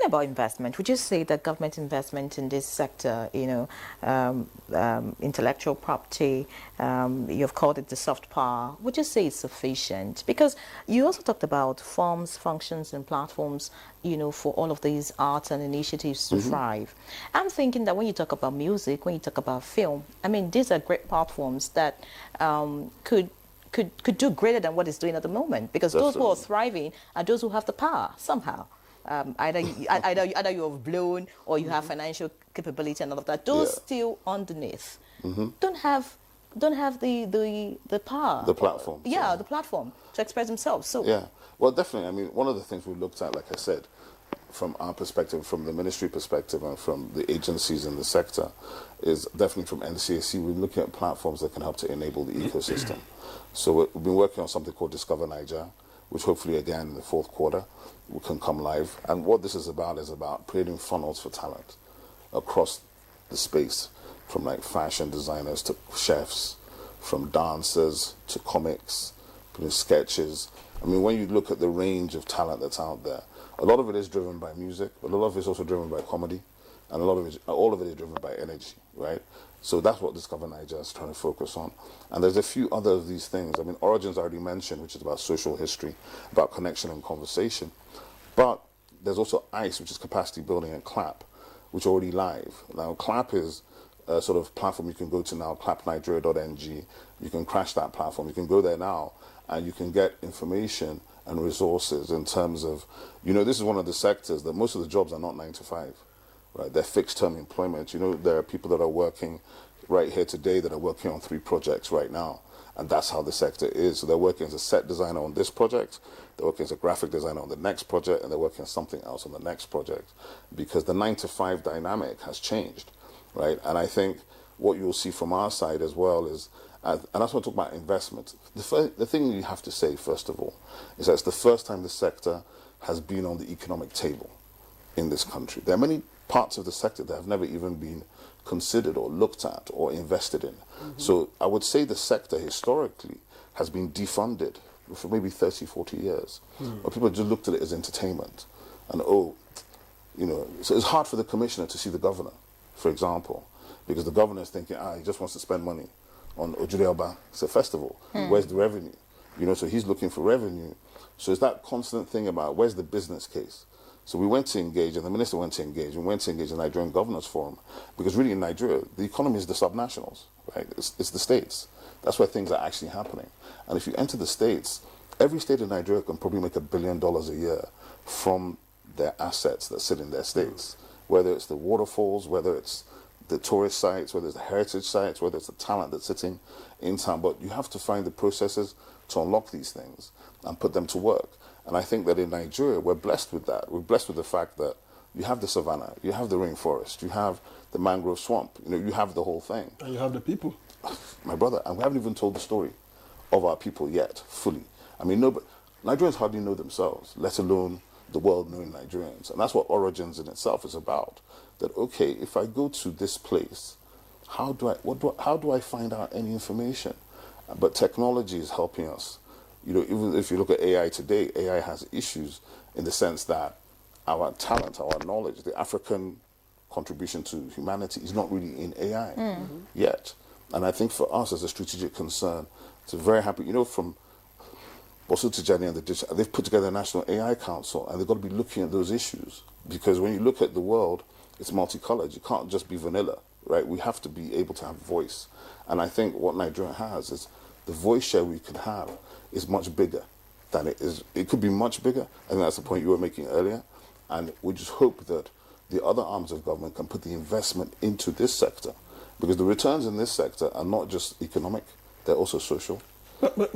talking about investment, would you say that government investment in this sector, intellectual property, you've called it the soft power, would you say it's sufficient? Because you also talked about forms, functions, and platforms, for all of these arts and initiatives to thrive. I'm thinking that when you talk about music, when you talk about film, I mean, these are great platforms that could do greater than what it's doing at the moment, because those who are thriving are those who have the power somehow. Either you have blown or you have financial capability and all of that. Those still underneath don't have the power. The platform. Yeah, the platform to express themselves. So yeah, well, definitely. I mean, one of the things we looked at, like I said, from our perspective, from the ministry perspective, and from the agencies in the sector, is definitely from NCAC, we're looking at platforms that can help to enable the ecosystem. So we've been working on something called Discover Niger, which hopefully, again, in the fourth quarter, we can come live. And what this is about creating funnels for talent across the space, from like fashion designers to chefs, from dancers to comics, sketches. I mean, when you look at the range of talent that's out there, a lot of it is driven by music, but a lot of it is also driven by comedy, and all of it is driven by energy, right? So that's what Discover Niger is trying to focus on. And there's a few other of these things. I mean, Origins I already mentioned, which is about social history, about connection and conversation. But there's also ICE, which is capacity building, and CLAP, which are already live. Now, CLAP is a sort of platform you can go to now, clapnigeria.ng. You can crash that platform. You can go there now, and you can get information and resources in terms of, this is one of the sectors that most of the jobs are not 9 to 5. Right, they're fixed-term employment. There are people that are working right here today that are working on 3 projects right now, and that's how the sector is. So they're working as a set designer on this project, they're working as a graphic designer on the next project, and they're working on something else on the next project, because the 9 to 5 dynamic has changed, right? And I think what you'll see from our side as well is, and that's when I talk about investment. The thing you have to say, first of all, is that it's the first time the sector has been on the economic table in this country. There are many parts of the sector that have never even been considered or looked at or invested in. So I would say the sector historically has been defunded for maybe 30, 40 years. But people just looked at it as entertainment. And so it's hard for the commissioner to see the governor, for example, because the governor is thinking, he just wants to spend money on Ojude. It's a festival. Where's the revenue? So he's looking for revenue. So it's that constant thing about where's the business case? So we went to engage, and the minister went to engage. We went to engage the Nigerian Governors Forum, because really in Nigeria, the economy is the subnationals, right? It's the states. That's where things are actually happening. And if you enter the states, every state in Nigeria can probably make $1 billion a year from their assets that sit in their states, whether it's the waterfalls, whether it's the tourist sites, whether it's the heritage sites, whether it's the talent that's sitting in town. But you have to find the processes to unlock these things and put them to work. And I think that in Nigeria, we're blessed with that. We're blessed with the fact that you have the savannah, you have the rainforest, you have the mangrove swamp, you have the whole thing. And you have the people. My brother, and we haven't even told the story of our people yet, fully. I mean, Nigerians hardly know themselves, let alone the world knowing Nigerians. And that's what Origins in itself is about. That, okay, if I go to this place, how do I find out any information? But technology is helping us. Even if you look at AI today, AI has issues in the sense that our talent, our knowledge, the African contribution to humanity is not really in AI yet. And I think for us as a strategic concern, it's very happy, from Bosu Tijani and they've put together a National AI Council, and they've got to be looking at those issues. Because when you look at the world, it's multicolored. You can't just be vanilla, right? We have to be able to have voice. And I think what Nigeria has is the voice share we could have is much bigger than it is. It could be much bigger, and that's the point you were making earlier. And we just hope that the other arms of government can put the investment into this sector, because the returns in this sector are not just economic, they're also social. But